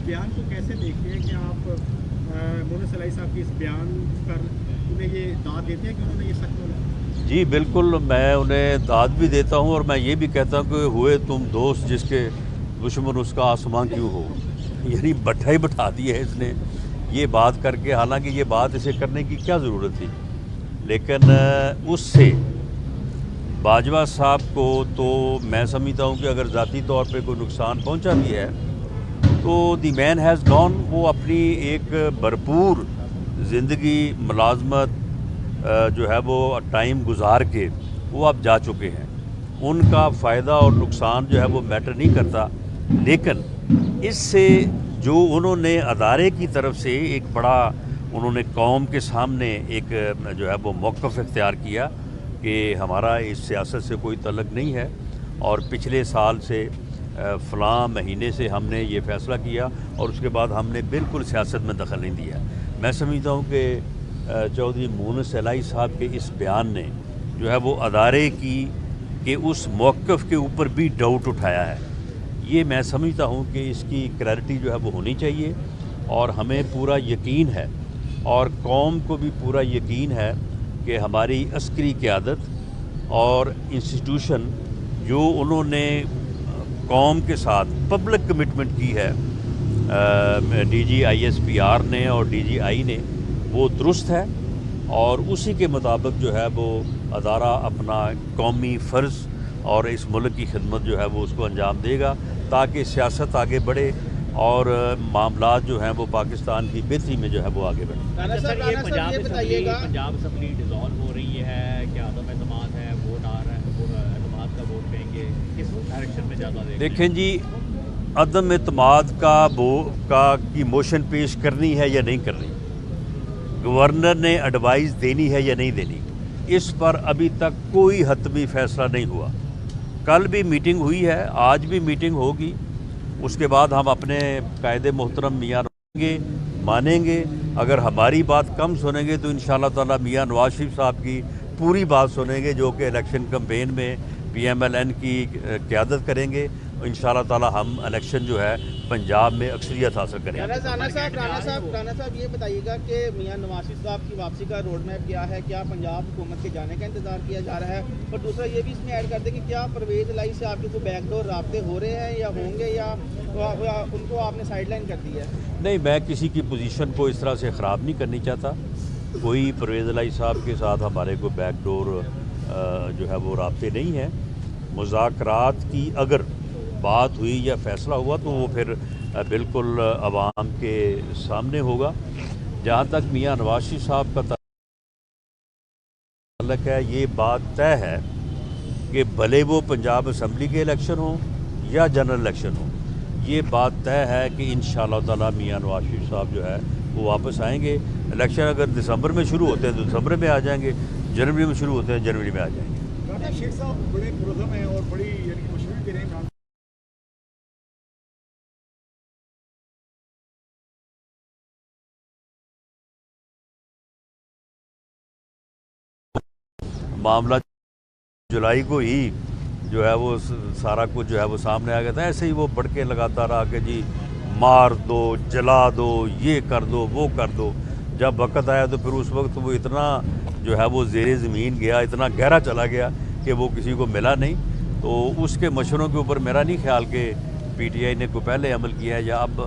بیان کو کیسے دیکھتے ہیں کہ آپ مونا سلائی صاحب کے اس بیان پر انہیں یہ داد دیتے ہیں کہ انہوں نے یہ سچ بولا؟ جی بالکل، میں انہیں داد بھی دیتا ہوں اور میں یہ بھی کہتا ہوں کہ ہوئے تم دوست جس کے دشمن اس کا آسمان کیوں ہو. یعنی بٹھا ہی بٹھا دی ہے اس نے یہ بات کر کے، حالانکہ یہ بات اسے کرنے کی کیا ضرورت تھی. لیکن اس سے باجوہ صاحب کو تو میں سمجھتا ہوں کہ اگر ذاتی طور پہ کوئی نقصان پہنچا بھی ہے تو دی مین ہیز گون. وہ اپنی ایک بھرپور زندگی ملازمت جو ہے وہ ٹائم گزار کے وہ اب جا چکے ہیں. ان کا فائدہ اور نقصان جو ہے وہ میٹر نہیں کرتا. لیکن اس سے جو انہوں نے ادارے کی طرف سے ایک بڑا انہوں نے قوم کے سامنے ایک جو ہے وہ موقف اختیار کیا کہ ہمارا اس سیاست سے کوئی تعلق نہیں ہے اور پچھلے سال سے فلاں مہینے سے ہم نے یہ فیصلہ کیا اور اس کے بعد ہم نے بالکل سیاست میں دخل نہیں دیا. میں سمجھتا ہوں کہ چودھری مونا سلائی صاحب کے اس بیان نے جو ہے وہ ادارے کی کہ اس موقف کے اوپر بھی ڈاؤٹ اٹھایا ہے. یہ میں سمجھتا ہوں کہ اس کی کلیئرٹی جو ہے وہ ہونی چاہیے اور ہمیں پورا یقین ہے اور قوم کو بھی پورا یقین ہے کہ ہماری عسکری قیادت اور انسٹیٹیوشن جو انہوں نے قوم کے ساتھ پبلک کمٹمنٹ کی ہے D G I S P R نے اور ڈی جی آئی نے، وہ درست ہے اور اسی کے مطابق جو ہے وہ ادارہ اپنا قومی فرض اور اس ملک کی خدمت جو ہے وہ اس کو انجام دے گا تاکہ سیاست آگے بڑھے اور معاملات جو ہیں وہ پاکستان کی بہتری میں جو ہے وہ آگے بڑھیں. پنجاب اسمبلی ڈیزالو ہو رہی ہے، کیا عدم اعتماد ہے، ووٹ آ رہا ہے، وہ اعتماد کا ووٹ دیں گے، کس ڈائریکشن میں زیادہ دیں گے؟ دیکھیں جی، عدم اعتماد کی موشن پیش کرنی ہے یا نہیں کرنی، گورنر نے ایڈوائز دینی ہے یا نہیں دینی، اس پر ابھی تک کوئی حتمی فیصلہ نہیں ہوا. کل بھی میٹنگ ہوئی ہے، آج بھی میٹنگ ہوگی. اس کے بعد ہم اپنے قائد محترم میاں مانیں گے. اگر ہماری بات کم سنیں گے تو انشاءاللہ تعالی میاں نواز شریف صاحب کی پوری بات سنیں گے جو کہ الیکشن کمپین میں پی ایم ایل این کی قیادت کریں گے. انشاءاللہ تعالی ہم الیکشن جو ہے پنجاب میں اکثریت حاصل کریں گے. رانا صاحب یہ بتائیے گا کہ میاں نواز شریف صاحب کی واپسی کا روڈ میپ کیا ہے؟ کیا پنجاب حکومت کے جانے کا انتظار کیا جا رہا ہے؟ اور دوسرا یہ بھی اس میں ایڈ کر دیں کہ کیا پرویز الہی سے آپ کے کوئی بیک ڈور رابطے ہو رہے ہیں یا ہوں گے یا ان کو آپ نے سائڈ لائن کر دی ہے؟ نہیں، میں کسی کی پوزیشن کو اس طرح سے خراب نہیں کرنی چاہتا. کوئی پرویز الہی صاحب کے ساتھ ہمارے کو بیک ڈور جو ہے وہ رابطے نہیں ہیں. مذاکرات کی اگر بات ہوئی یا فیصلہ ہوا تو وہ پھر بالکل عوام کے سامنے ہوگا. جہاں تک میاں نواز شریف صاحب کا تعلق ہے، یہ بات طے ہے کہ بھلے وہ پنجاب اسمبلی کے الیکشن ہوں یا جنرل الیکشن ہوں، یہ بات طے ہے کہ انشاءاللہ تعالی میاں نواز شریف صاحب جو ہے وہ واپس آئیں گے. الیکشن اگر دسمبر میں شروع ہوتے ہیں تو دسمبر میں آ جائیں گے، جنوری میں شروع ہوتے ہیں جنوری میں آ جائیں گے. شیخ صاحب بڑے پرعزم ہیں اور بڑی یعنی مشورے دے رہے ہیں. معاملہ جولائی کو ہی جو ہے وہ سارا کچھ جو ہے وہ سامنے آ گیا تھا. ایسے ہی وہ بڑھ کے لگاتا رہا کہ جی مار دو، جلا دو، یہ کر دو، وہ کر دو. جب وقت آیا تو پھر اس وقت وہ اتنا جو ہے وہ زیر زمین گیا، اتنا گہرا چلا گیا کہ وہ کسی کو ملا نہیں. تو اس کے مشوروں کے اوپر میرا نہیں خیال کہ پی ٹی آئی نے کوئی پہلے عمل کیا ہے یا اب